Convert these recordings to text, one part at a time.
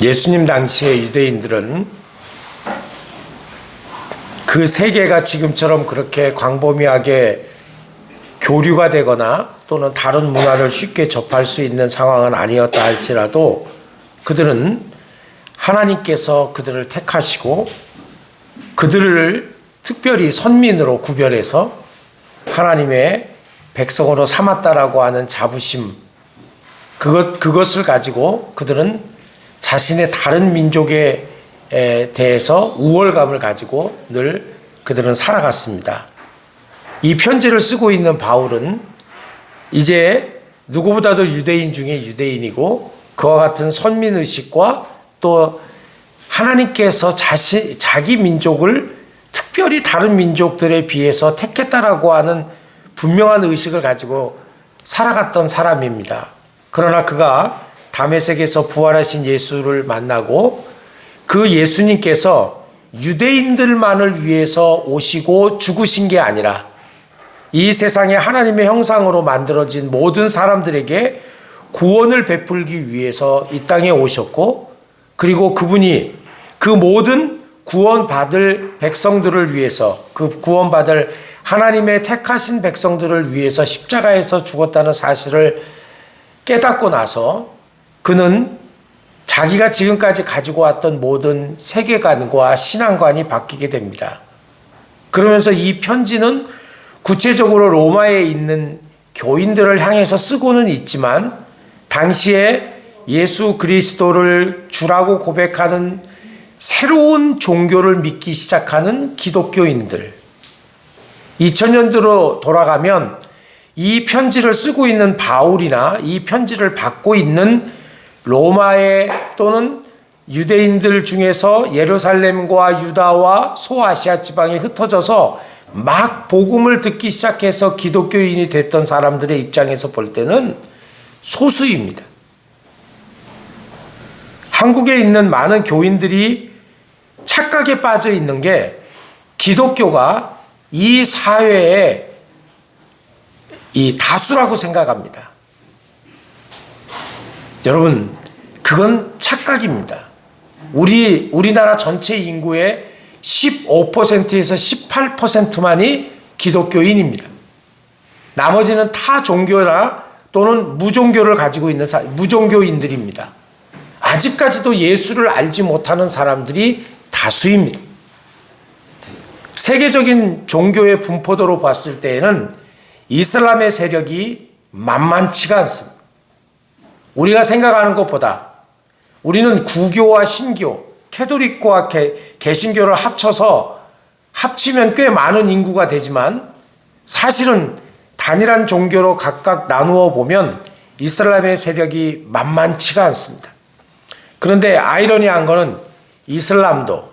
예수님 당시의 유대인들은 그 세계가 지금처럼 그렇게 광범위하게 교류가 되거나 또는 다른 문화를 쉽게 접할 수 있는 상황은 아니었다 할지라도 그들은 하나님께서 그들을 택하시고 그들을 특별히 선민으로 구별해서 하나님의 백성으로 삼았다라고 하는 자부심, 그것을 가지고 그들은 자신의 다른 민족에 대해서 우월감을 가지고 늘 그들은 살아갔습니다. 이 편지를 쓰고 있는 바울은 이제 누구보다도 유대인 중에 유대인이고 그와 같은 선민의식과 또 하나님께서 자기 민족을 특별히 다른 민족들에 비해서 택했다라고 하는 분명한 의식을 가지고 살아갔던 사람입니다. 그러나 그가 다메섹에서 부활하신 예수를 만나고 그 예수님께서 유대인들만을 위해서 오시고 죽으신 게 아니라 이 세상에 하나님의 형상으로 만들어진 모든 사람들에게 구원을 베풀기 위해서 이 땅에 오셨고 그리고 그분이 그 모든 구원받을 백성들을 위해서 그 구원받을 하나님의 택하신 백성들을 위해서 십자가에서 죽었다는 사실을 깨닫고 나서 그는 자기가 지금까지 가지고 왔던 모든 세계관과 신앙관이 바뀌게 됩니다. 그러면서 이 편지는 구체적으로 로마에 있는 교인들을 향해서 쓰고는 있지만 당시에 예수 그리스도를 주라고 고백하는 새로운 종교를 믿기 시작하는 기독교인들, 2000년대로 돌아가면 이 편지를 쓰고 있는 바울이나 이 편지를 받고 있는 로마의 또는 유대인들 중에서 예루살렘과 유다와 소아시아 지방에 흩어져서 막 복음을 듣기 시작해서 기독교인이 됐던 사람들의 입장에서 볼 때는 소수입니다. 한국에 있는 많은 교인들이 착각에 빠져 있는 게 기독교가 이 사회의 이 다수라고 생각합니다. 여러분, 그건 착각입니다. 우리나라 전체 인구의 15%에서 18%만이 기독교인입니다. 나머지는 타 종교나 또는 무종교를 가지고 있는 무종교인들입니다. 아직까지도 예수를 알지 못하는 사람들이 다수입니다. 세계적인 종교의 분포도로 봤을 때에는 이슬람의 세력이 만만치가 않습니다. 우리가 생각하는 것보다 우리는 구교와 신교, 캐톨릭과 개신교를 합치면 꽤 많은 인구가 되지만 사실은 단일한 종교로 각각 나누어 보면 이슬람의 세력이 만만치가 않습니다. 그런데 아이러니한 것은 이슬람도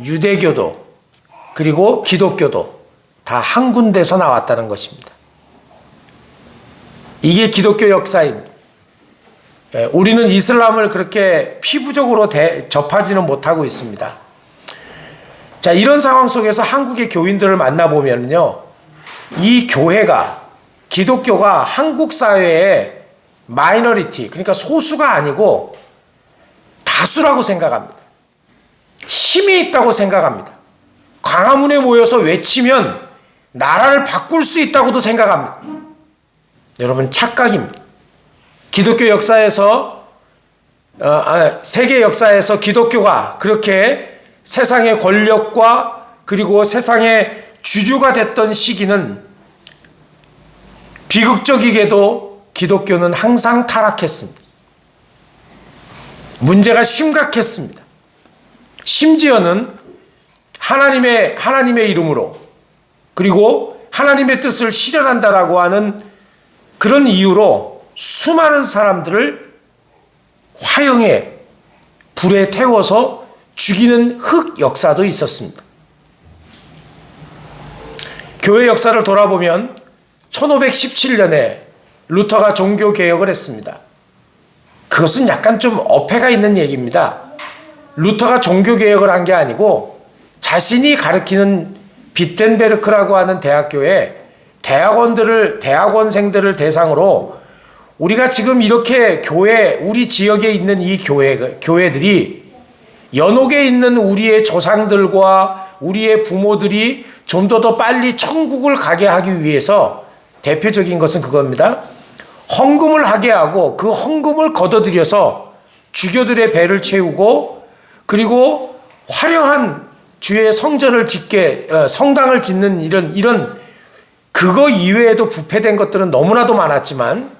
유대교도 그리고 기독교도 다 한 군데서 나왔다는 것입니다. 이게 기독교 역사입니다. 우리는 이슬람을 그렇게 피부적으로 접하지는 못하고 있습니다. 자, 이런 상황 속에서 한국의 교인들을 만나보면요, 이 교회가, 기독교가 한국 사회의 마이너리티, 그러니까 소수가 아니고 다수라고 생각합니다. 힘이 있다고 생각합니다. 광화문에 모여서 외치면 나라를 바꿀 수 있다고도 생각합니다. 여러분, 착각입니다. 기독교 역사에서 세계 역사에서 기독교가 그렇게 세상의 권력과 그리고 세상의 주주가 됐던 시기는 비극적이게도 기독교는 항상 타락했습니다. 문제가 심각했습니다. 심지어는 하나님의 이름으로 그리고 하나님의 뜻을 실현한다라고 하는 그런 이유로 수많은 사람들을 화형에 불에 태워서 죽이는 흑 역사도 있었습니다. 교회 역사를 돌아보면 1517년에 루터가 종교개혁을 했습니다. 그것은 약간 좀 어폐가 있는 얘기입니다. 루터가 종교개혁을 한 게 아니고 자신이 가르치는 비텐베르크라고 하는 대학교에 대학원생들을 대상으로 우리가 지금 이렇게 우리 지역에 있는 이 교회들이 연옥에 있는 우리의 조상들과 우리의 부모들이 좀 더 빨리 천국을 가게 하기 위해서 대표적인 것은 그겁니다. 헌금을 하게 하고 그 헌금을 걷어들여서 주교들의 배를 채우고 그리고 화려한 주의 성전을 성당을 짓는 이런 그거 이외에도 부패된 것들은 너무나도 많았지만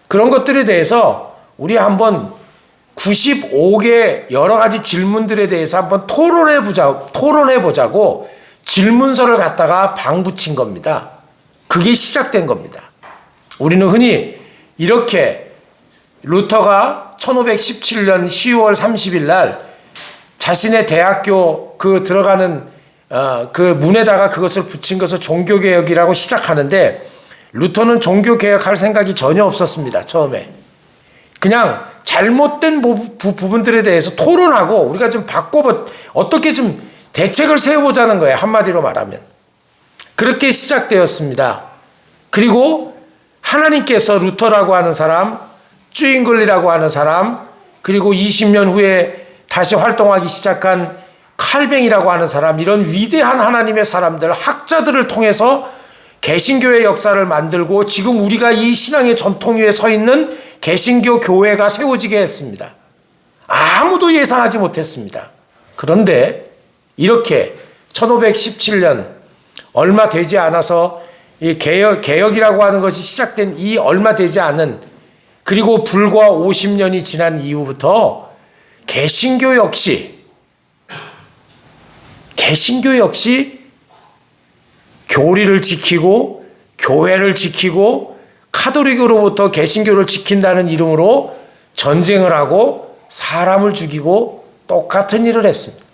그런 것들에 대해서 우리 한번 95개 여러 가지 질문들에 대해서 한번 토론해 보자고 질문서를 갖다가 방붙인 겁니다. 그게 시작된 겁니다. 우리는 흔히 이렇게 루터가 1517년 10월 30일 날 자신의 대학교 들어가는 그 문에다가 그것을 붙인 것을 종교개혁이라고 시작하는데 루터는 종교개혁할 생각이 전혀 없었습니다. 처음에. 그냥 잘못된 부분들에 대해서 토론하고 우리가 좀 어떻게 좀 대책을 세워보자는 거예요. 한마디로 말하면. 그렇게 시작되었습니다. 그리고 하나님께서 루터라고 하는 사람, 쭈잉글리라고 하는 사람, 그리고 20년 후에 다시 활동하기 시작한 칼뱅이라고 하는 사람, 이런 위대한 하나님의 사람들, 학자들을 통해서 개신교의 역사를 만들고 지금 우리가 이 신앙의 전통 위에 서 있는 개신교 교회가 세워지게 했습니다. 아무도 예상하지 못했습니다. 그런데 이렇게 1517년 얼마 되지 않아서 이 개혁이라고 하는 것이 시작된 이 얼마 되지 않은 그리고 불과 50년이 지난 이후부터 개신교 역시 교리를 지키고 교회를 지키고 카톨릭으로부터 개신교를 지킨다는 이름으로 전쟁을 하고 사람을 죽이고 똑같은 일을 했습니다.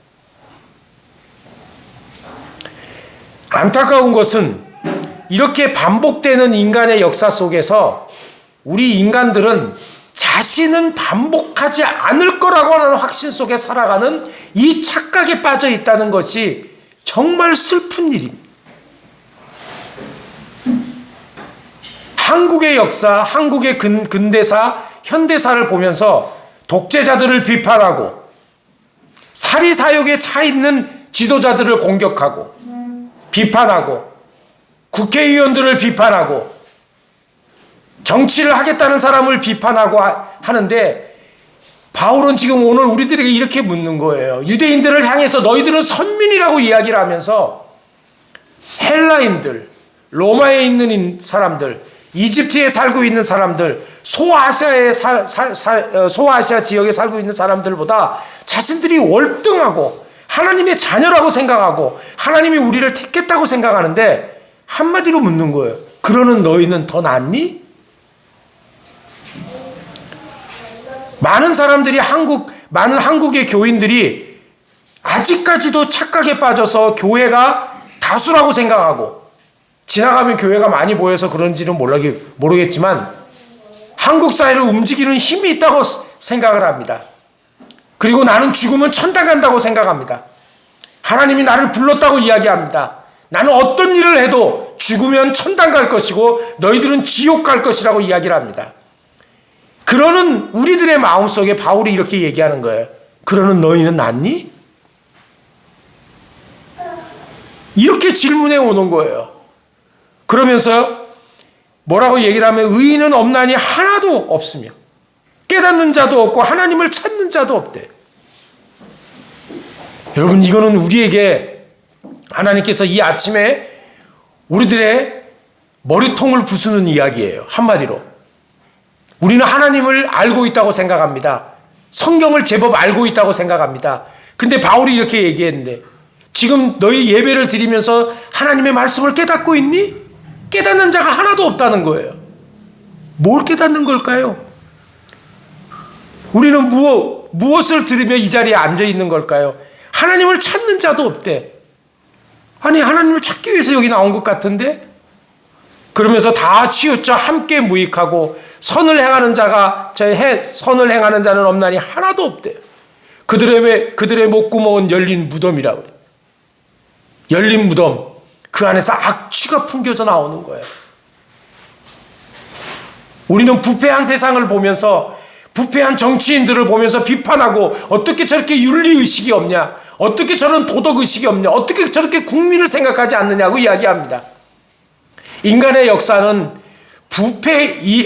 안타까운 것은 이렇게 반복되는 인간의 역사 속에서 우리 인간들은 자신은 반복하지 않을 거라고 하는 확신 속에 살아가는 이 착각에 빠져 있다는 것이 정말 슬픈 일입니다. 한국의 역사, 한국의 근대사, 현대사를 보면서 독재자들을 비판하고 사리사욕에 차 있는 지도자들을 공격하고 비판하고 국회의원들을 비판하고 정치를 하겠다는 사람을 비판하고 하는데 바울은 지금 오늘 우리들에게 이렇게 묻는 거예요. 유대인들을 향해서 너희들은 선민이라고 이야기를 하면서 헬라인들, 로마에 있는 사람들, 이집트에 살고 있는 사람들, 소아시아 지역에 살고 있는 사람들보다 자신들이 월등하고 하나님의 자녀라고 생각하고 하나님이 우리를 택했다고 생각하는데 한마디로 묻는 거예요. 그러는 너희는 더 낫니? 많은 한국의 교인들이 아직까지도 착각에 빠져서 교회가 다수라고 생각하고 지나가면 교회가 많이 보여서 그런지는 모르겠지만 한국 사회를 움직이는 힘이 있다고 생각을 합니다. 그리고 나는 죽으면 천당 간다고 생각합니다. 하나님이 나를 불렀다고 이야기합니다. 나는 어떤 일을 해도 죽으면 천당 갈 것이고 너희들은 지옥 갈 것이라고 이야기를 합니다. 그러는 우리들의 마음속에 바울이 이렇게 얘기하는 거예요. 그러는 너희는 낫니? 이렇게 질문해 오는 거예요. 그러면서 뭐라고 얘기를 하면 의인은 없나니 하나도 없으며 깨닫는 자도 없고 하나님을 찾는 자도 없대. 여러분, 이거는 우리에게 하나님께서 이 아침에 우리들의 머리통을 부수는 이야기예요. 한마디로 우리는 하나님을 알고 있다고 생각합니다. 성경을 제법 알고 있다고 생각합니다. 근데 바울이 이렇게 얘기했는데 지금 너희 예배를 드리면서 하나님의 말씀을 깨닫고 있니? 깨닫는 자가 하나도 없다는 거예요. 뭘 깨닫는 걸까요? 우리는 무엇을 들으며 이 자리에 앉아 있는 걸까요? 하나님을 찾는 자도 없대. 아니, 하나님을 찾기 위해서 여기 나온 것 같은데? 그러면서 다 치우쳐 함께 무익하고 선을 행하는 자는 없나니 하나도 없대. 그들의 목구멍은 열린 무덤이라고 그래. 열린 무덤. 그 안에서 악취가 풍겨져 나오는 거예요. 우리는 부패한 세상을 보면서, 부패한 정치인들을 보면서 비판하고, 어떻게 저렇게 윤리의식이 없냐, 어떻게 저런 도덕의식이 없냐, 어떻게 저렇게 국민을 생각하지 않느냐고 이야기합니다. 인간의 역사는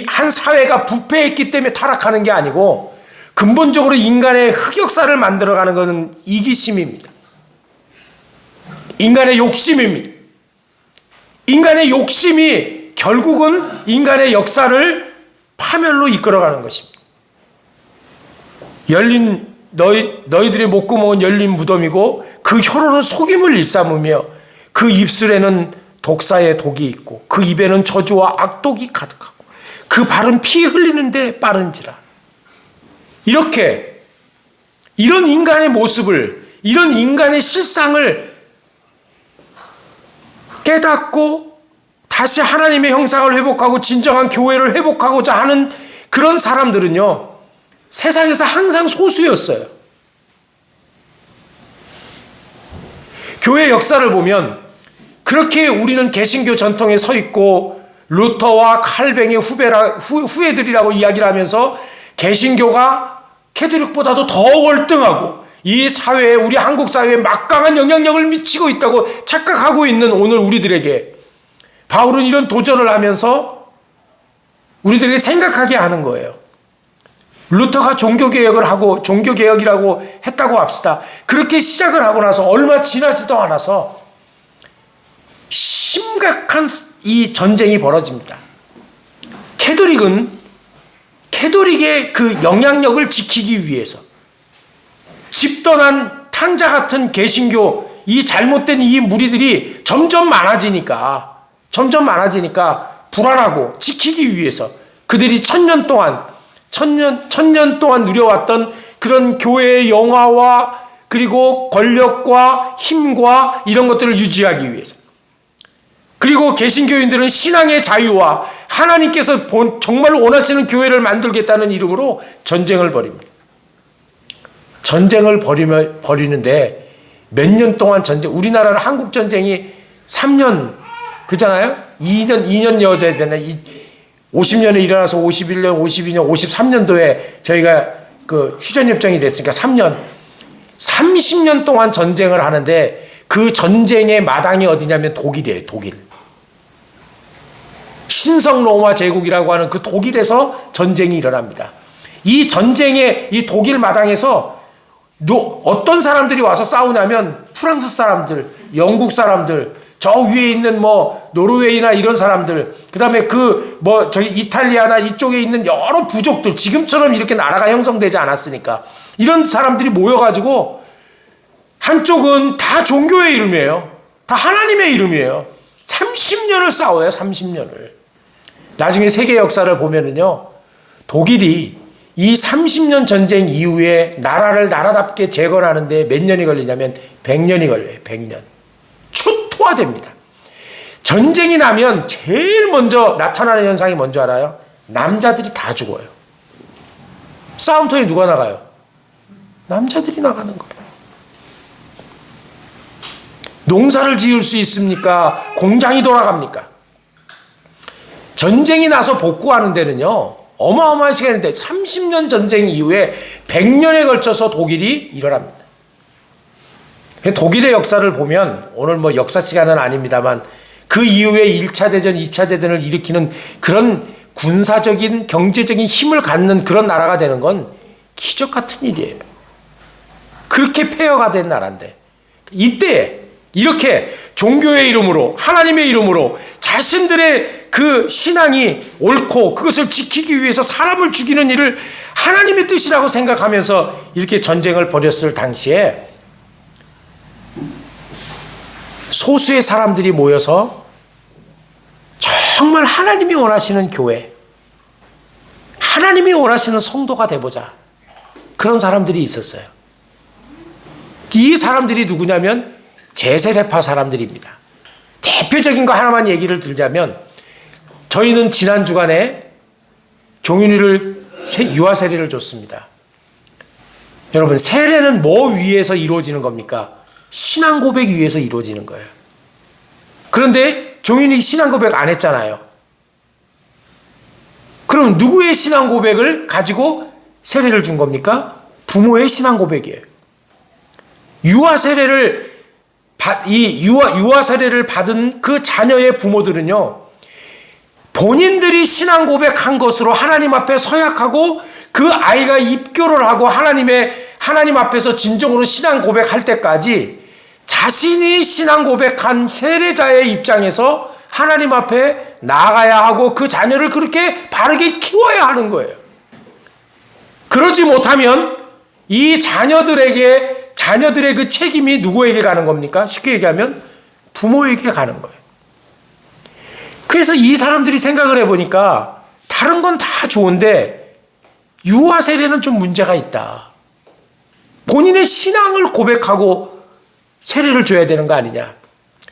한 사회가 부패했기 때문에 타락하는 게 아니고, 근본적으로 인간의 흑역사를 만들어가는 것은 이기심입니다. 인간의 욕심입니다. 인간의 욕심이 결국은 인간의 역사를 파멸로 이끌어가는 것입니다. 너희들의 목구멍은 열린 무덤이고 그 혀로는 속임을 일삼으며 그 입술에는 독사의 독이 있고 그 입에는 저주와 악독이 가득하고 그 발은 피 흘리는데 빠른지라. 이렇게 이런 인간의 모습을, 이런 인간의 실상을 깨닫고 다시 하나님의 형상을 회복하고 진정한 교회를 회복하고자 하는 그런 사람들은요, 세상에서 항상 소수였어요. 교회 역사를 보면 그렇게 우리는 개신교 전통에 서 있고 루터와 칼뱅의 후예들이라고 이야기를 하면서 개신교가 캐톨릭보다도 더 월등하고 이 사회에, 우리 한국 사회에 막강한 영향력을 미치고 있다고 착각하고 있는 오늘 우리들에게 바울은 이런 도전을 하면서 우리들에게 생각하게 하는 거예요. 루터가 종교개혁을 하고 종교개혁이라고 했다고 합시다. 그렇게 시작을 하고 나서 얼마 지나지도 않아서 심각한 이 전쟁이 벌어집니다. 캐톨릭의 그 영향력을 지키기 위해서 집던한 탕자 같은 개신교, 이 잘못된 이 무리들이 점점 많아지니까 불안하고 지키기 위해서 그들이 천년 동안 누려왔던 그런 교회의 영화와 그리고 권력과 힘과 이런 것들을 유지하기 위해서, 그리고 개신교인들은 신앙의 자유와 하나님께서 정말 원하시는 교회를 만들겠다는 이름으로 전쟁을 벌입니다. 전쟁을 벌이는데 몇 년 동안 우리나라는 한국 전쟁이 3년 그잖아요. 2년 여져야 되나. 50년에 일어나서 51년, 52년, 53년도에 저희가 그 휴전협정이 됐으니까 3년, 30년 동안 전쟁을 하는데 그 전쟁의 마당이 어디냐면 독일이에요. 독일. 신성 로마 제국이라고 하는 그 독일에서 전쟁이 일어납니다. 이 전쟁의 이 독일 마당에서 어떤 사람들이 와서 싸우냐면 프랑스 사람들, 영국 사람들, 저 위에 있는 노르웨이나 이런 사람들, 그 다음에 저기 이탈리아나 이쪽에 있는 여러 부족들, 지금처럼 이렇게 나라가 형성되지 않았으니까 이런 사람들이 모여가지고 한쪽은 다 종교의 이름이에요. 다 하나님의 이름이에요. 30년을 싸워요. 30년을. 나중에 세계 역사를 보면은요, 독일이 이 30년 전쟁 이후에 나라를 나라답게 재건하는데 몇 년이 걸리냐면 100년이 걸려요. 100년. 초토화됩니다. 전쟁이 나면 제일 먼저 나타나는 현상이 뭔지 알아요? 남자들이 다 죽어요. 싸움터에 누가 나가요? 남자들이 나가는 거예요. 농사를 지을 수 있습니까? 공장이 돌아갑니까? 전쟁이 나서 복구하는 데는요, 어마어마한 시간인데 30년 전쟁 이후에 100년에 걸쳐서 독일이 일어납니다. 독일의 역사를 보면, 오늘 역사 시간은 아닙니다만, 그 이후에 1차 대전, 2차 대전을 일으키는 그런 군사적인, 경제적인 힘을 갖는 그런 나라가 되는 건 기적 같은 일이에요. 그렇게 폐허가 된 나라인데, 이때 이렇게 종교의 이름으로, 하나님의 이름으로 자신들의 그 신앙이 옳고 그것을 지키기 위해서 사람을 죽이는 일을 하나님의 뜻이라고 생각하면서 이렇게 전쟁을 벌였을 당시에 소수의 사람들이 모여서 정말 하나님이 원하시는 교회, 하나님이 원하시는 성도가 되보자, 그런 사람들이 있었어요. 이 사람들이 누구냐면 제세례파 사람들입니다. 대표적인 거 하나만 얘기를 들자면, 저희는 지난 주간에 종윤이를 유아 세례를 줬습니다. 여러분, 세례는 뭐 위에서 이루어지는 겁니까? 신앙 고백 위에서 이루어지는 거예요. 그런데 종윤이 신앙 고백 안 했잖아요. 그럼 누구의 신앙 고백을 가지고 세례를 준 겁니까? 부모의 신앙 고백이에요. 유아 세례를 받은 그 자녀의 부모들은요, 본인들이 신앙 고백한 것으로 하나님 앞에 서약하고 그 아이가 입교를 하고 하나님 앞에서 진정으로 신앙 고백할 때까지 자신이 신앙 고백한 세례자의 입장에서 하나님 앞에 나아가야 하고 그 자녀를 그렇게 바르게 키워야 하는 거예요. 그러지 못하면 이 자녀들의 그 책임이 누구에게 가는 겁니까? 쉽게 얘기하면 부모에게 가는 거예요. 그래서 이 사람들이 생각을 해보니까 다른 건 다 좋은데 유아 세례는 좀 문제가 있다. 본인의 신앙을 고백하고 세례를 줘야 되는 거 아니냐.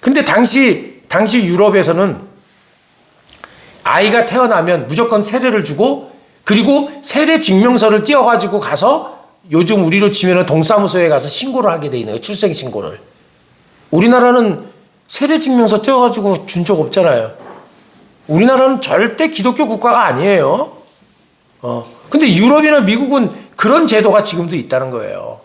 근데 당시 유럽에서는 아이가 태어나면 무조건 세례를 주고, 그리고 세례 증명서를 띄워가지고 가서 요즘 우리로 치면 동사무소에 가서 신고를 하게 돼 있는 거예요. 출생 신고를. 우리나라는 세례 증명서 띄워가지고 준 적 없잖아요. 우리나라는 절대 기독교 국가가 아니에요. 근데 유럽이나 미국은 그런 제도가 지금도 있다는 거예요.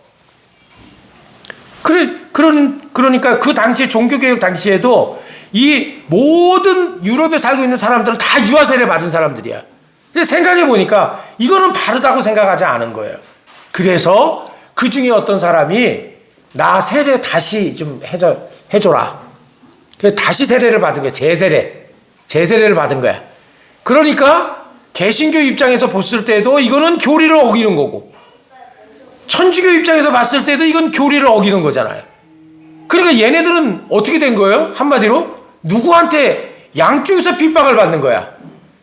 그러니까 그 당시에 종교개혁 당시에도 이 모든 유럽에 살고 있는 사람들은 다 유아 세례 받은 사람들이야. 근데 생각해 보니까 이거는 바르다고 생각하지 않은 거예요. 그래서 그 중에 어떤 사람이 나 세례 다시 좀 해줘라. 그래서 다시 세례를 받은 거야. 재세례를 받은 거야. 그러니까 개신교 입장에서 봤을 때도 이거는 교리를 어기는 거고, 천주교 입장에서 봤을 때도 이건 교리를 어기는 거잖아요. 그러니까 얘네들은 어떻게 된 거예요? 한마디로 누구한테 양쪽에서 핍박을 받는 거야.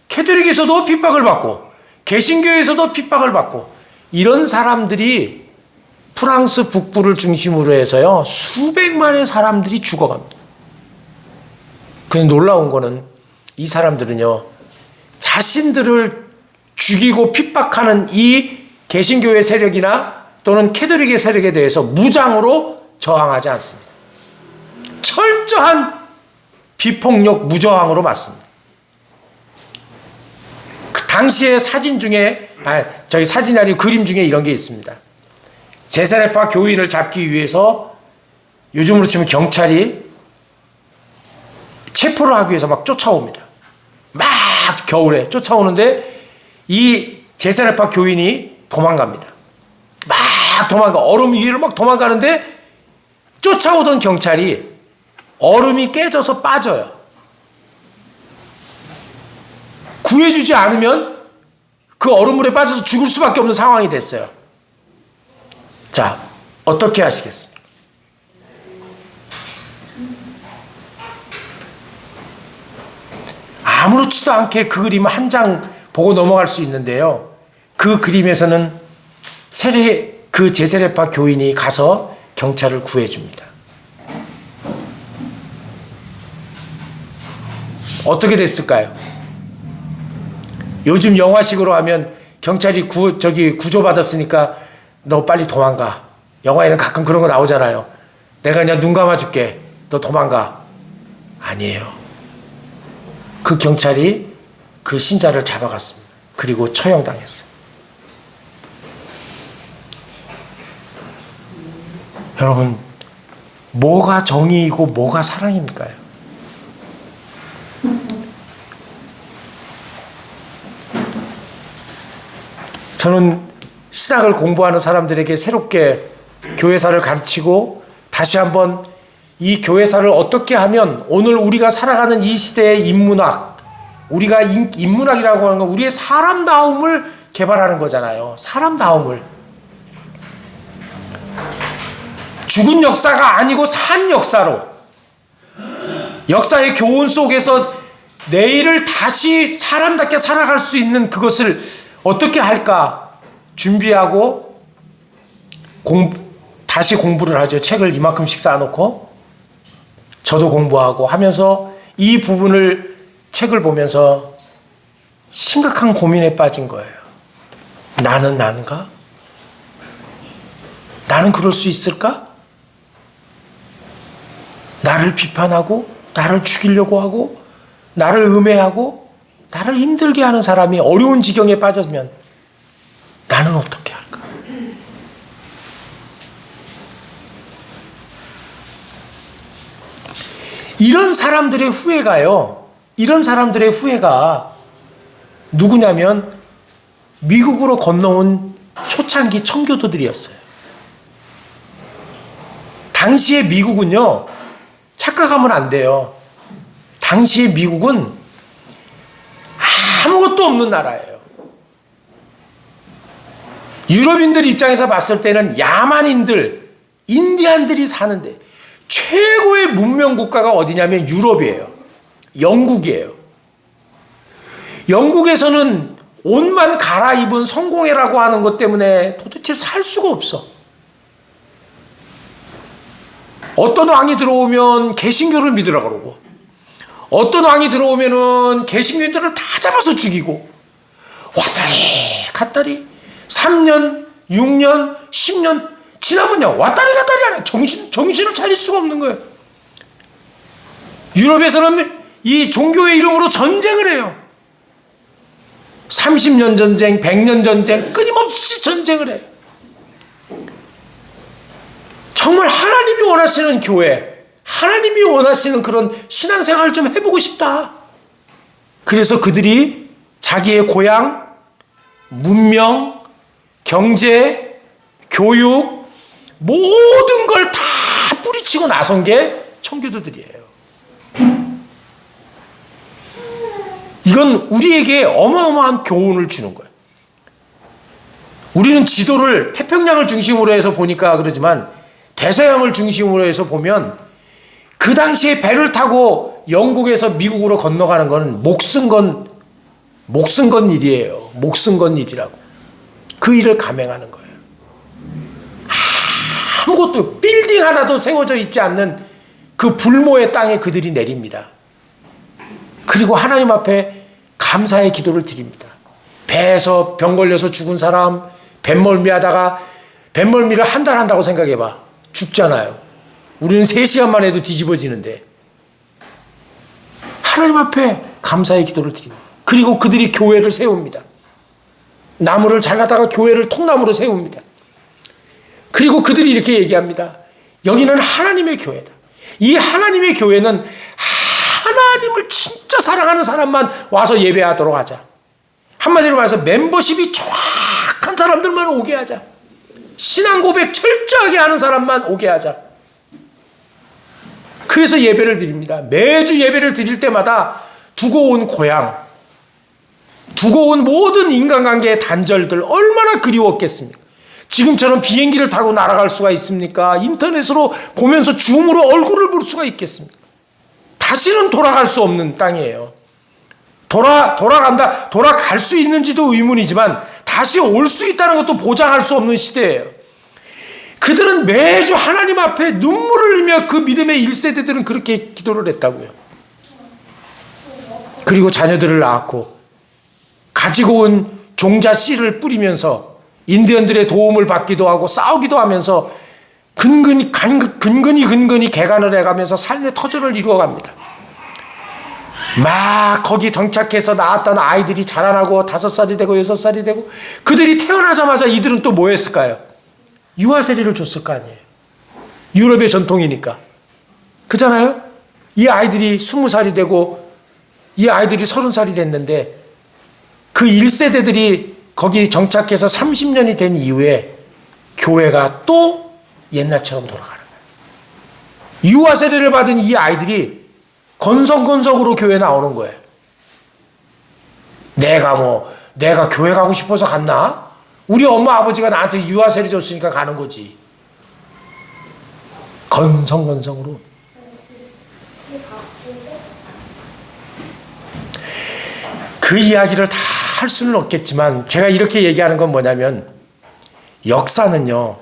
캐톨릭에서도 핍박을 받고 개신교에서도 핍박을 받고, 이런 사람들이 프랑스 북부를 중심으로 해서요 수백만의 사람들이 죽어갑니다. 근데 놀라운 거는 이 사람들은요 자신들을 죽이고 핍박하는 이 개신교의 세력이나 또는 캐톨릭의 세력에 대해서 무장으로 저항하지 않습니다. 철저한 비폭력 무저항으로 맞습니다. 그 당시의 사진 중에 사진이 아니고 그림 중에 이런 게 있습니다. 제사례파 교인을 잡기 위해서 요즘으로 치면 경찰이 체포를 하기 위해서 막 쫓아옵니다. 막 겨울에 쫓아오는데 이 제사례파 교인이 도망갑니다. 얼음 위를 막 도망가는데 쫓아오던 경찰이 얼음이 깨져서 빠져요. 구해주지 않으면 그 얼음물에 빠져서 죽을 수밖에 없는 상황이 됐어요. 자, 어떻게 하시겠습니까? 아무렇지도 않게 그 그림 한 장 보고 넘어갈 수 있는데요. 그 그림에서는 그 제세례파 교인이 가서 경찰을 구해줍니다. 어떻게 됐을까요? 요즘 영화식으로 하면 경찰이 구조받았으니까 너 빨리 도망가. 영화에는 가끔 그런 거 나오잖아요. 내가 그냥 눈 감아줄게. 너 도망가. 아니에요. 그 경찰이 그 신자를 잡아갔습니다. 그리고 처형당했어요. 여러분, 뭐가 정의이고 뭐가 사랑입니까요? 저는 신학을 공부하는 사람들에게 새롭게 교회사를 가르치고 다시 한번 이 교회사를 어떻게 하면 오늘 우리가 살아가는 이 시대의 인문학, 우리가 인문학이라고 하는 건 우리의 사람다움을 개발하는 거잖아요. 사람다움을. 죽은 역사가 아니고 산 역사로, 역사의 교훈 속에서 내일을 다시 사람답게 살아갈 수 있는 그것을 어떻게 할까 준비하고 다시 공부를 하죠. 책을 이만큼씩 쌓아놓고 저도 공부하고 하면서 이 부분을 책을 보면서 심각한 고민에 빠진 거예요. 나는 난가? 나는 그럴 수 있을까? 나를 비판하고 나를 죽이려고 하고 나를 음해하고 나를 힘들게 하는 사람이 어려운 지경에 빠졌으면 나는 어떻게 할까? 이런 사람들의 후회가 누구냐면 미국으로 건너온 초창기 청교도들이었어요. 당시의 미국은요, 착각하면 안 돼요. 당시의 미국은 아무것도 없는 나라예요. 유럽인들 입장에서 봤을 때는 야만인들, 인디안들이 사는데 최고의 문명 국가가 어디냐면 유럽이에요. 영국이에요. 영국에서는 옷만 갈아입은 성공회라고 하는 것 때문에 도대체 살 수가 없어. 어떤 왕이 들어오면 개신교를 믿으라 그러고, 어떤 왕이 들어오면은 개신교인들을 다 잡아서 죽이고, 왔다리 갔다리 3년, 6년, 10년 지나면요, 왔다리 갔다리 하네. 정신을 차릴 수가 없는 거예요. 유럽에서는 이 종교의 이름으로 전쟁을 해요. 30년 전쟁, 100년 전쟁, 끊임없이 전쟁을 해요. 정말 하나님이 원하시는 교회, 하나님이 원하시는 그런 신앙생활을 좀 해보고 싶다. 그래서 그들이 자기의 고향, 문명, 경제, 교육, 모든 걸 다 뿌리치고 나선 게 청교도들이에요. 이건 우리에게 어마어마한 교훈을 주는 거예요. 우리는 지도를 태평양을 중심으로 해서 보니까 그러지만 대서양을 중심으로 해서 보면 그 당시에 배를 타고 영국에서 미국으로 건너가는 건 목숨 건 일이에요. 목숨 건 일이라고. 그 일을 감행하는 거예요. 아무것도 빌딩 하나도 세워져 있지 않는 그 불모의 땅에 그들이 내립니다. 그리고 하나님 앞에 감사의 기도를 드립니다. 배에서 병 걸려서 죽은 사람, 뱃멀미 하다가 뱃멀미를 한 달 한다고 생각해봐. 죽잖아요. 우리는 3시간만 해도 뒤집어지는데. 하나님 앞에 감사의 기도를 드립니다. 그리고 그들이 교회를 세웁니다. 나무를 잘라다가 교회를 통나무로 세웁니다. 그리고 그들이 이렇게 얘기합니다. 여기는 하나님의 교회다. 이 하나님의 교회는 하나님을 진짜 사랑하는 사람만 와서 예배하도록 하자. 한마디로 말해서 멤버십이 정확한 사람들만 오게 하자. 신앙 고백 철저하게 하는 사람만 오게 하자. 그래서 예배를 드립니다. 매주 예배를 드릴 때마다 두고 온 고향, 두고 온 모든 인간관계의 단절들 얼마나 그리웠겠습니까? 지금처럼 비행기를 타고 날아갈 수가 있습니까? 인터넷으로 보면서 줌으로 얼굴을 볼 수가 있겠습니까? 다시는 돌아갈 수 없는 땅이에요. 돌아갈 수 있는지도 의문이지만 다시 올 수 있다는 것도 보장할 수 없는 시대예요. 그들은 매주 하나님 앞에 눈물을 흘리며 그 믿음의 1세대들은 그렇게 기도를 했다고요. 그리고 자녀들을 낳았고 가지고 온 종자 씨를 뿌리면서 인디언들의 도움을 받기도 하고 싸우기도 하면서 근근히 개간을 해가면서 삶의 터전을 이루어갑니다. 막 거기 정착해서 낳았던 아이들이 자라나고 5살이 되고 6살이 되고 그들이 태어나자마자 이들은 또 뭐 했을까요? 유아세례를 줬을 거 아니에요. 유럽의 전통이니까. 그잖아요? 이 아이들이 20살이 되고 이 아이들이 30살이 됐는데 그 1세대들이 거기 정착해서 30년이 된 이후에 교회가 또 옛날처럼 돌아가는 거예요. 유아세례를 받은 이 아이들이 건성건성으로 교회 나오는 거예요. 내가 교회 가고 싶어서 갔나? 우리 엄마 아버지가 나한테 유아세례 줬으니까 가는 거지. 건성건성으로. 그 이야기를 다 할 수는 없겠지만 제가 이렇게 얘기하는 건 뭐냐면 역사는요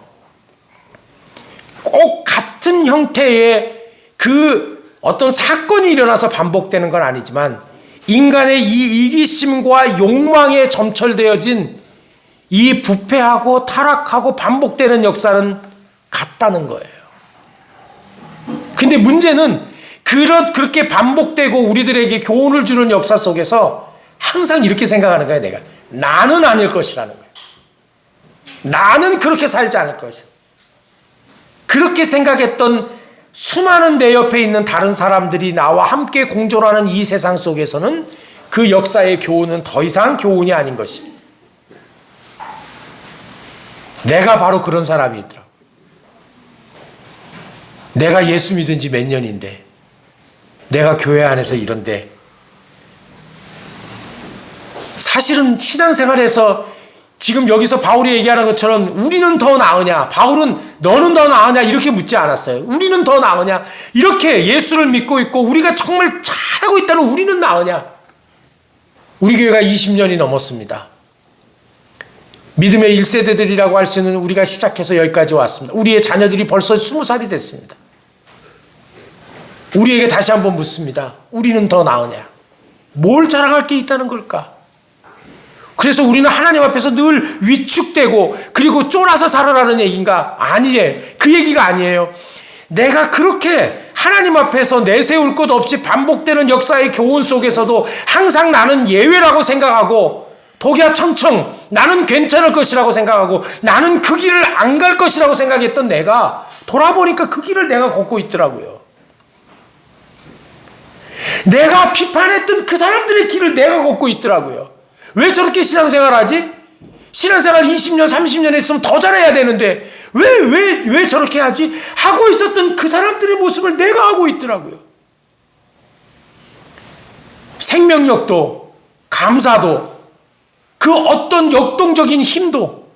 꼭 같은 형태의 그 어떤 사건이 일어나서 반복되는 건 아니지만 인간의 이 이기심과 욕망에 점철되어진 이 부패하고 타락하고 반복되는 역사는 같다는 거예요. 근데 문제는 그렇게 반복되고 우리들에게 교훈을 주는 역사 속에서 항상 이렇게 생각하는 거야, 내가. 나는 아닐 것이라는 거야. 나는 그렇게 살지 않을 것이야. 그렇게 생각했던 수많은 내 옆에 있는 다른 사람들이 나와 함께 공존하는 이 세상 속에서는 그 역사의 교훈은 더 이상 교훈이 아닌 것이. 내가 바로 그런 사람이 있더라. 내가 예수 믿은 지 몇 년인데, 내가 교회 안에서 이런데, 사실은 신앙생활에서 지금 여기서 바울이 얘기하는 것처럼 우리는 더 나으냐, 바울은 너는 더 나으냐 이렇게 묻지 않았어요. 우리는 더 나으냐, 이렇게 예수를 믿고 있고 우리가 정말 잘하고 있다는 우리는 나으냐. 우리 교회가 20년이 넘었습니다. 믿음의 1세대들이라고 할 수 있는 우리가 시작해서 여기까지 왔습니다. 우리의 자녀들이 벌써 20살이 됐습니다. 우리에게 다시 한번 묻습니다. 우리는 더 나으냐? 뭘 자랑할 게 있다는 걸까? 그래서 우리는 하나님 앞에서 늘 위축되고 그리고 쫄아서 살아라는 얘기인가? 아니에요. 그 얘기가 아니에요. 내가 그렇게 하나님 앞에서 내세울 것 없이 반복되는 역사의 교훈 속에서도 항상 나는 예외라고 생각하고 독야 청청 나는 괜찮을 것이라고 생각하고 나는 그 길을 안 갈 것이라고 생각했던 내가 돌아보니까 그 길을 내가 걷고 있더라고요. 내가 비판했던 그 사람들의 길을 내가 걷고 있더라고요. 왜 저렇게 신앙생활 하지? 신앙생활 20년, 30년 했으면 더 잘해야 되는데 왜 저렇게 하지? 하고 있었던 그 사람들의 모습을 내가 하고 있더라고요. 생명력도, 감사도, 그 어떤 역동적인 힘도,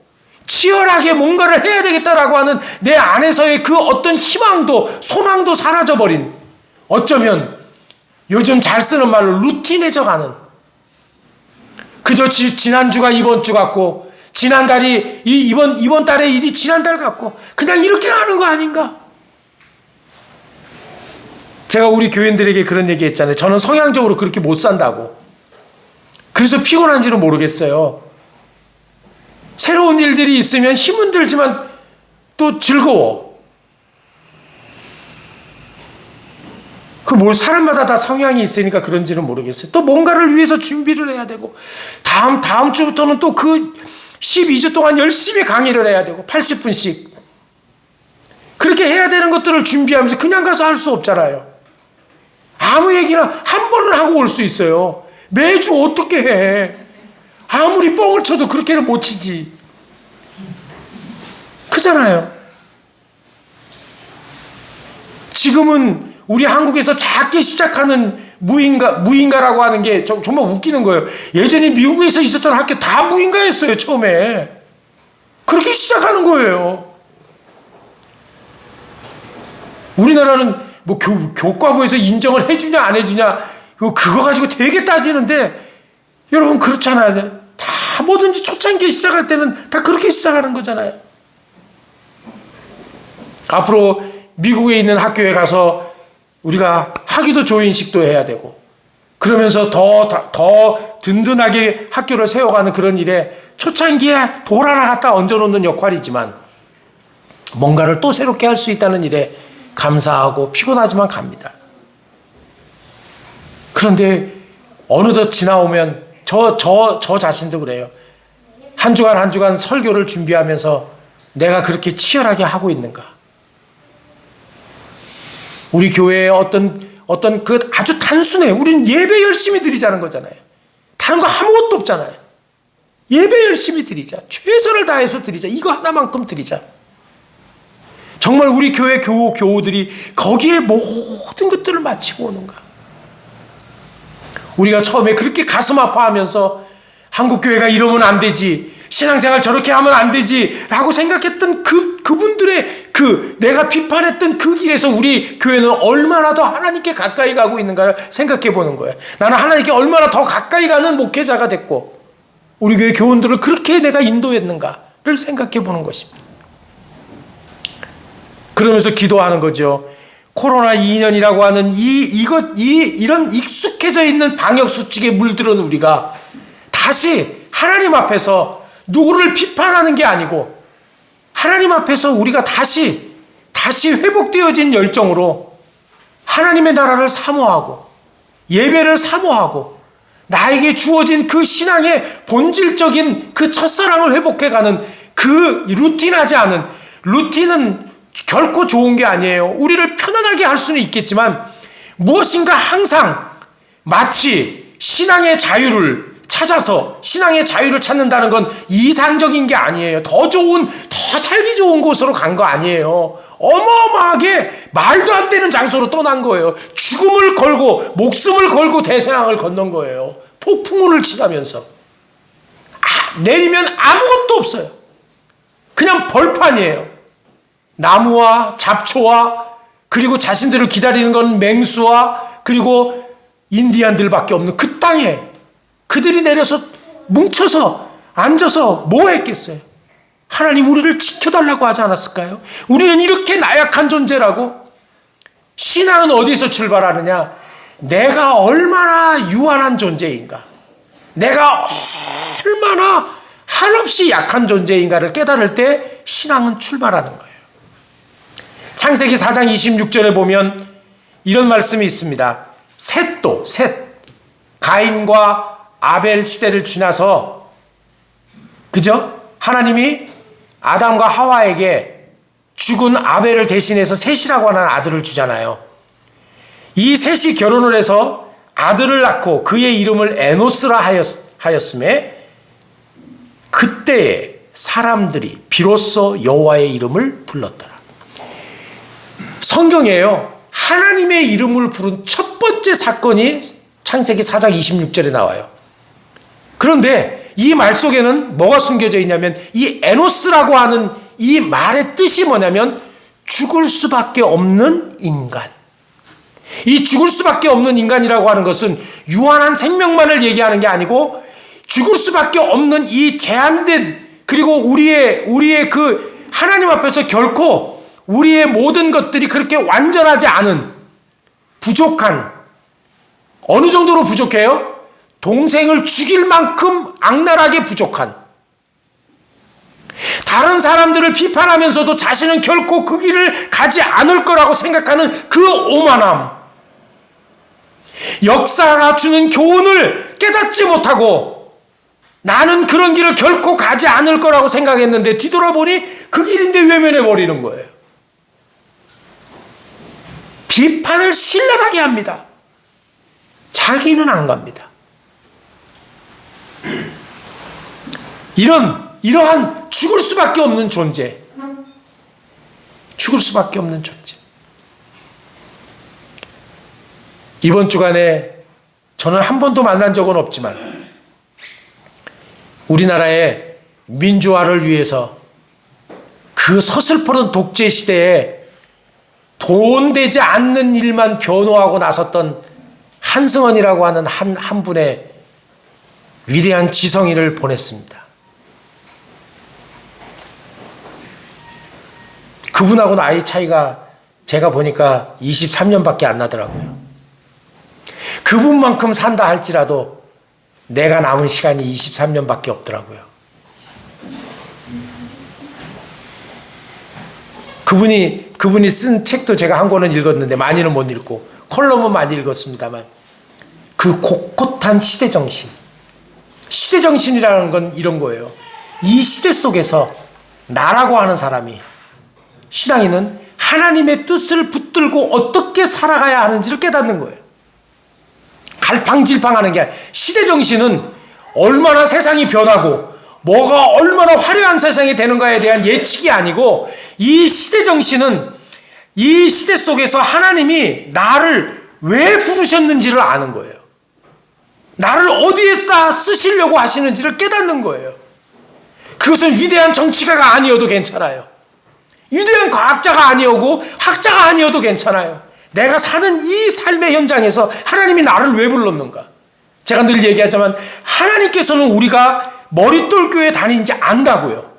치열하게 뭔가를 해야 되겠다라고 하는 내 안에서의 그 어떤 희망도, 소망도 사라져버린, 어쩌면 요즘 잘 쓰는 말로 루틴해져가는, 그저 지난주가 이번 주 같고 지난달이 이번 달의 일이 지난달 같고 그냥 이렇게 하는 거 아닌가? 제가 우리 교인들에게 그런 얘기 했잖아요. 저는 성향적으로 그렇게 못 산다고. 그래서 피곤한지는 모르겠어요. 새로운 일들이 있으면 힘은 들지만 또 즐거워. 사람마다 다 성향이 있으니까 그런지는 모르겠어요. 또 뭔가를 위해서 준비를 해야 되고, 다음 주부터는 또 그 12주 동안 열심히 강의를 해야 되고, 80분씩. 그렇게 해야 되는 것들을 준비하면서 그냥 가서 할 수 없잖아요. 아무 얘기나 한 번은 하고 올 수 있어요. 매주 어떻게 해? 아무리 뻥을 쳐도 그렇게는 못 치지. 그잖아요. 지금은 우리 한국에서 작게 시작하는 무인가라고 하는 게 정말 웃기는 거예요. 예전에 미국에서 있었던 학교 다 무인가였어요, 처음에. 그렇게 시작하는 거예요. 우리나라는 뭐 교과부에서 인정을 해주냐 안 해주냐 그거 가지고 되게 따지는데, 여러분 그렇잖아요. 다 뭐든지 초창기에 시작할 때는 다 그렇게 시작하는 거잖아요. 앞으로 미국에 있는 학교에 가서 우리가 학위도 조인식도 해야 되고, 그러면서 더 든든하게 학교를 세워가는 그런 일에 초창기에 돌 하나 갖다 얹어놓는 역할이지만, 뭔가를 또 새롭게 할 수 있다는 일에 감사하고 피곤하지만 갑니다. 그런데 어느덧 지나오면 저 자신도 그래요. 한 주간 설교를 준비하면서 내가 그렇게 치열하게 하고 있는가? 우리 교회의 어떤 그 아주 단순해. 우리는 예배 열심히 드리자는 거잖아요. 다른 거 아무것도 없잖아요. 예배 열심히 드리자. 최선을 다해서 드리자. 이거 하나만큼 드리자. 정말 우리 교회 교우들이 거기에 모든 것들을 마치고 오는가? 우리가 처음에 그렇게 가슴 아파하면서 한국교회가 이러면 안 되지, 신앙생활 저렇게 하면 안 되지 라고 생각했던 그분들의 내가 비판했던 그 길에서 우리 교회는 얼마나 더 하나님께 가까이 가고 있는가를 생각해 보는 거예요. 나는 하나님께 얼마나 더 가까이 가는 목회자가 됐고, 우리 교회 교원들을 그렇게 내가 인도했는가를 생각해 보는 것입니다. 그러면서 기도하는 거죠. 코로나 2년이라고 하는 이런 익숙해져 있는 방역 수칙에 물들은 우리가 다시 하나님 앞에서 누구를 비판하는 게 아니고, 하나님 앞에서 우리가 다시 회복되어진 열정으로 하나님의 나라를 사모하고 예배를 사모하고 나에게 주어진 그 신앙의 본질적인 그 첫사랑을 회복해가는 그 루틴하지 않은, 루틴은 결코 좋은 게 아니에요. 우리를 편안하게 할 수는 있겠지만 무엇인가 항상 마치 신앙의 자유를 찾아서 신앙의 자유를 찾는다는 건 이상적인 게 아니에요. 더 좋은, 더 살기 좋은 곳으로 간 거 아니에요. 어마어마하게 말도 안 되는 장소로 떠난 거예요. 죽음을 걸고 목숨을 걸고 대서양을 건넌 거예요. 폭풍우를 치가면서. 내리면 아무것도 없어요. 그냥 벌판이에요. 나무와 잡초와 그리고 자신들을 기다리는 건 맹수와 그리고 인디안들밖에 없는 그 땅에 그들이 내려서 뭉쳐서 앉아서 뭐 했겠어요? 하나님 우리를 지켜달라고 하지 않았을까요? 우리는 이렇게 나약한 존재라고? 신앙은 어디서 출발하느냐? 내가 얼마나 유한한 존재인가? 내가 얼마나 한없이 약한 존재인가를 깨달을 때 신앙은 출발하는 거예요. 창세기 4장 26절에 보면 이런 말씀이 있습니다. 셋, 가인과 아벨 시대를 지나서, 그죠? 하나님이 아담과 하와에게 죽은 아벨을 대신해서 셋이라고 하는 아들을 주잖아요. 이 셋이 결혼을 해서 아들을 낳고 그의 이름을 에노스라 하였음에 그때에 사람들이 비로소 여호와의 이름을 불렀더라. 성경에요, 하나님의 이름을 부른 첫 번째 사건이 창세기 4장 26절에 나와요. 그런데 이 말 속에는 뭐가 숨겨져 있냐면 이 에노스라고 하는 이 말의 뜻이 뭐냐면 죽을 수밖에 없는 인간. 이 죽을 수밖에 없는 인간이라고 하는 것은 유한한 생명만을 얘기하는 게 아니고 죽을 수밖에 없는 이 제한된, 그리고 우리의 그 하나님 앞에서 결코 우리의 모든 것들이 그렇게 완전하지 않은, 부족한, 어느 정도로 부족해요? 동생을 죽일 만큼 악랄하게 부족한, 다른 사람들을 비판하면서도 자신은 결코 그 길을 가지 않을 거라고 생각하는 그 오만함, 역사가 주는 교훈을 깨닫지 못하고 나는 그런 길을 결코 가지 않을 거라고 생각했는데 뒤돌아보니 그 길인데 외면해 버리는 거예요. 비판을 신랄하게 합니다. 자기는 안 갑니다. 이러한 죽을 수밖에 없는 존재, 죽을 수밖에 없는 존재. 이번 주간에 저는 한 번도 만난 적은 없지만 우리나라의 민주화를 위해서 그 서슬퍼런 독재 시대에 돈 되지 않는 일만 변호하고 나섰던 한승원이라고 하는 한 분의 위대한 지성인을 보냈습니다. 그분하고 나이 차이가 제가 보니까 23년밖에 안 나더라고요. 그분만큼 산다 할지라도 내가 남은 시간이 23년밖에 없더라고요. 그분이 쓴 책도 제가 한 권은 읽었는데 많이는 못 읽고 컬럼은 많이 읽었습니다만 그 곳곳한 시대정신이라는 건 이런 거예요. 이 시대 속에서 나라고 하는 사람이, 신앙인은 하나님의 뜻을 붙들고 어떻게 살아가야 하는지를 깨닫는 거예요. 갈팡질팡하는 게 아니라 시대정신은 얼마나 세상이 변하고 뭐가 얼마나 화려한 세상이 되는가에 대한 예측이 아니고 이 시대정신은 이 시대 속에서 하나님이 나를 왜 부르셨는지를 아는 거예요. 나를 어디에다 쓰시려고 하시는지를 깨닫는 거예요. 그것은 위대한 정치가가 아니어도 괜찮아요. 위대한 과학자가 아니어도 학자가 아니어도 괜찮아요. 내가 사는 이 삶의 현장에서 하나님이 나를 왜 불렀는가? 제가 늘 얘기하지만 하나님께서는 우리가 머릿돌 교회 다니는지 안다고요.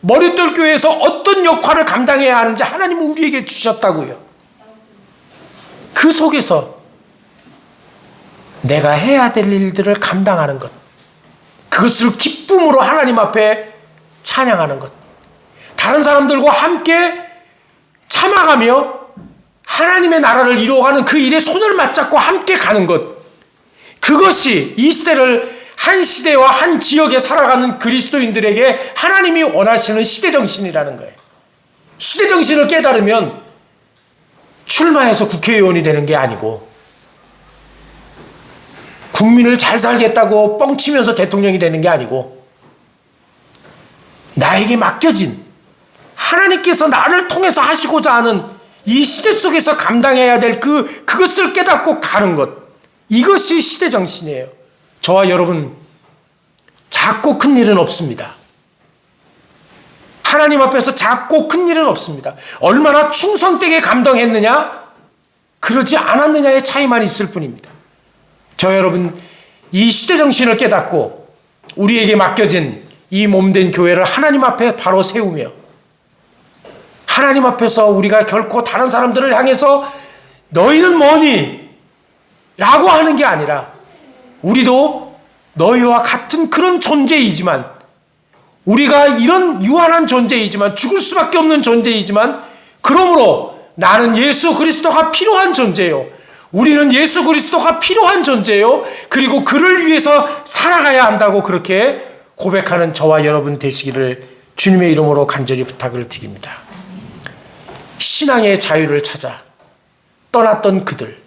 머릿돌 교회에서 어떤 역할을 감당해야 하는지 하나님은 우리에게 주셨다고요. 그 속에서 내가 해야 될 일들을 감당하는 것, 그것을 기쁨으로 하나님 앞에 찬양하는 것, 다른 사람들과 함께 참아가며 하나님의 나라를 이루어가는 그 일에 손을 맞잡고 함께 가는 것, 그것이 이 시대를 한 시대와 한 지역에 살아가는 그리스도인들에게 하나님이 원하시는 시대정신이라는 거예요. 시대정신을 깨달으면 출마해서 국회의원이 되는 게 아니고 국민을 잘 살겠다고 뻥치면서 대통령이 되는 게 아니고 나에게 맡겨진 하나님께서 나를 통해서 하시고자 하는 이 시대 속에서 감당해야 될 그것을 깨닫고 가는 것, 이것이 시대정신이에요. 저와 여러분, 작고 큰 일은 없습니다. 하나님 앞에서 작고 큰 일은 없습니다. 얼마나 충성되게 감당했느냐, 그러지 않았느냐의 차이만 있을 뿐입니다. 저 여러분, 이 시대정신을 깨닫고 우리에게 맡겨진 이 몸된 교회를 하나님 앞에 바로 세우며 하나님 앞에서 우리가 결코 다른 사람들을 향해서 너희는 뭐니? 라고 하는 게 아니라 우리도 너희와 같은 그런 존재이지만, 우리가 이런 유한한 존재이지만, 죽을 수밖에 없는 존재이지만, 그러므로 나는 예수 그리스도가 필요한 존재요, 우리는 예수 그리스도가 필요한 존재요, 그리고 그를 위해서 살아가야 한다고 그렇게 고백하는 저와 여러분 되시기를 주님의 이름으로 간절히 부탁을 드립니다. 신앙의 자유를 찾아 떠났던 그들,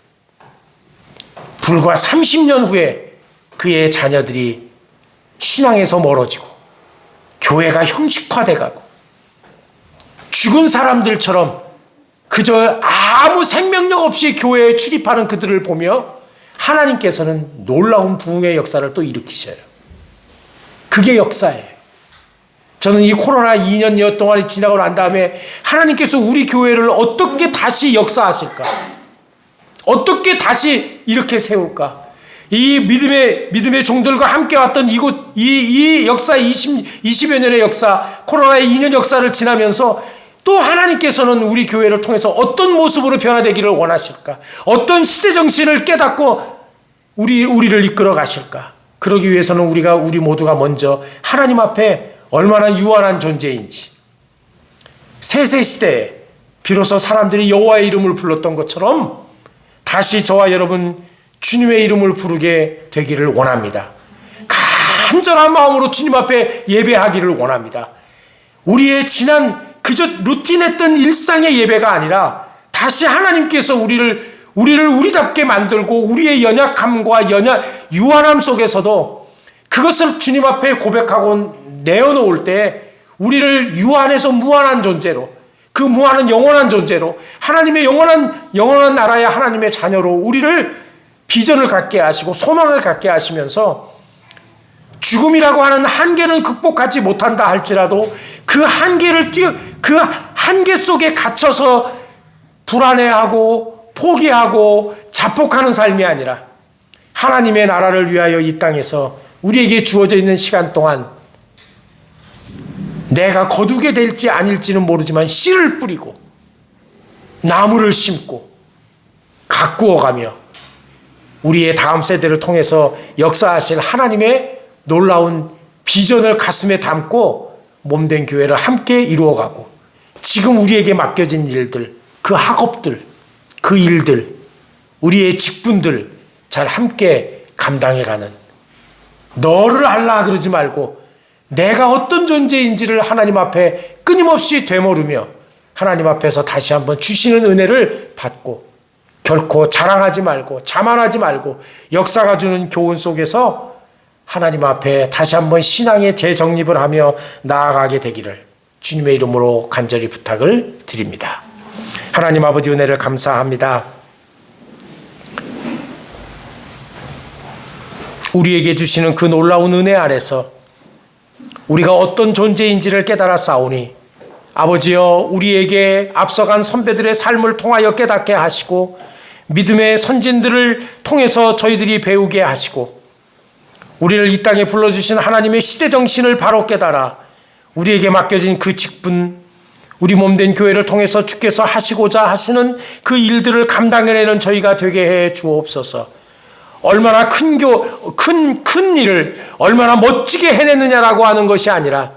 불과 30년 후에 그의 자녀들이 신앙에서 멀어지고 교회가 형식화돼 가고 죽은 사람들처럼 그저 아무 생명력 없이 교회에 출입하는 그들을 보며 하나님께서는 놀라운 부흥의 역사를 또 일으키셔요. 그게 역사예요. 저는 이 코로나 2년 동안이 지나고 난 다음에 하나님께서 우리 교회를 어떻게 다시 역사하실까? 어떻게 다시 이렇게 세울까? 이 믿음의 종들과 함께 왔던 이곳, 이 역사, 20여 년의 역사, 코로나의 2년 역사를 지나면서 또 하나님께서는 우리 교회를 통해서 어떤 모습으로 변화되기를 원하실까? 어떤 시대정신을 깨닫고 우리를 이끌어 가실까? 그러기 위해서는 우리 모두가 먼저 하나님 앞에 얼마나 유한한 존재인지, 세세시대에 비로소 사람들이 여호와의 이름을 불렀던 것처럼 다시 저와 여러분 주님의 이름을 부르게 되기를 원합니다. 간절한 마음으로 주님 앞에 예배하기를 원합니다. 우리의 지난 그저 루틴했던 일상의 예배가 아니라 다시 하나님께서 우리를 우리답게 만들고 우리의 연약함과 유한함 속에서도 그것을 주님 앞에 고백하고 내어놓을 때 우리를 유한해서 무한한 존재로, 그 무한한 영원한 존재로, 하나님의 영원한 나라의 하나님의 자녀로 우리를 비전을 갖게 하시고 소망을 갖게 하시면서 죽음이라고 하는 한계는 극복하지 못한다 할지라도 그 한계 속에 갇혀서 불안해하고 포기하고 자폭하는 삶이 아니라 하나님의 나라를 위하여 이 땅에서 우리에게 주어져 있는 시간 동안 내가 거두게 될지 아닐지는 모르지만 씨를 뿌리고 나무를 심고 가꾸어가며 우리의 다음 세대를 통해서 역사하실 하나님의 놀라운 비전을 가슴에 담고 몸된 교회를 함께 이루어가고 지금 우리에게 맡겨진 일들, 그 학업들, 그 일들, 우리의 직분들 잘 함께 감당해가는, 너를 알라 그러지 말고 내가 어떤 존재인지를 하나님 앞에 끊임없이 되물으며 하나님 앞에서 다시 한번 주시는 은혜를 받고 결코 자랑하지 말고 자만하지 말고 역사가 주는 교훈 속에서 하나님 앞에 다시 한번 신앙의 재정립을 하며 나아가게 되기를 주님의 이름으로 간절히 부탁을 드립니다. 하나님 아버지, 은혜를 감사합니다. 우리에게 주시는 그 놀라운 은혜 아래서 우리가 어떤 존재인지를 깨달아 싸우니 아버지여, 우리에게 앞서간 선배들의 삶을 통하여 깨닫게 하시고 믿음의 선진들을 통해서 저희들이 배우게 하시고 우리를 이 땅에 불러주신 하나님의 시대정신을 바로 깨달아 우리에게 맡겨진 그 직분, 우리 몸된 교회를 통해서 주께서 하시고자 하시는 그 일들을 감당해내는 저희가 되게 해 주옵소서. 얼마나 큰 일을 얼마나 멋지게 해냈느냐라고 하는 것이 아니라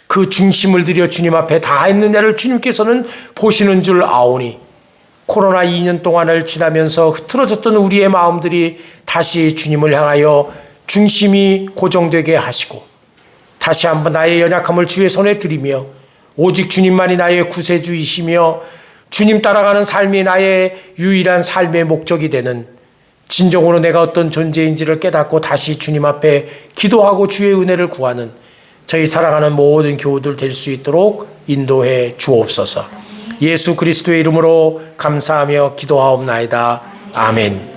그 중심을 들여 주님 앞에 다 했느냐를 주님께서는 보시는 줄 아오니 코로나 2년 동안을 지나면서 흐트러졌던 우리의 마음들이 다시 주님을 향하여 중심이 고정되게 하시고 다시 한번 나의 연약함을 주의 손에 드리며 오직 주님만이 나의 구세주이시며 주님 따라가는 삶이 나의 유일한 삶의 목적이 되는 진정으로 내가 어떤 존재인지를 깨닫고 다시 주님 앞에 기도하고 주의 은혜를 구하는 저희 사랑하는 모든 교우들 될 수 있도록 인도해 주옵소서. 예수 그리스도의 이름으로 감사하며 기도하옵나이다. 아멘.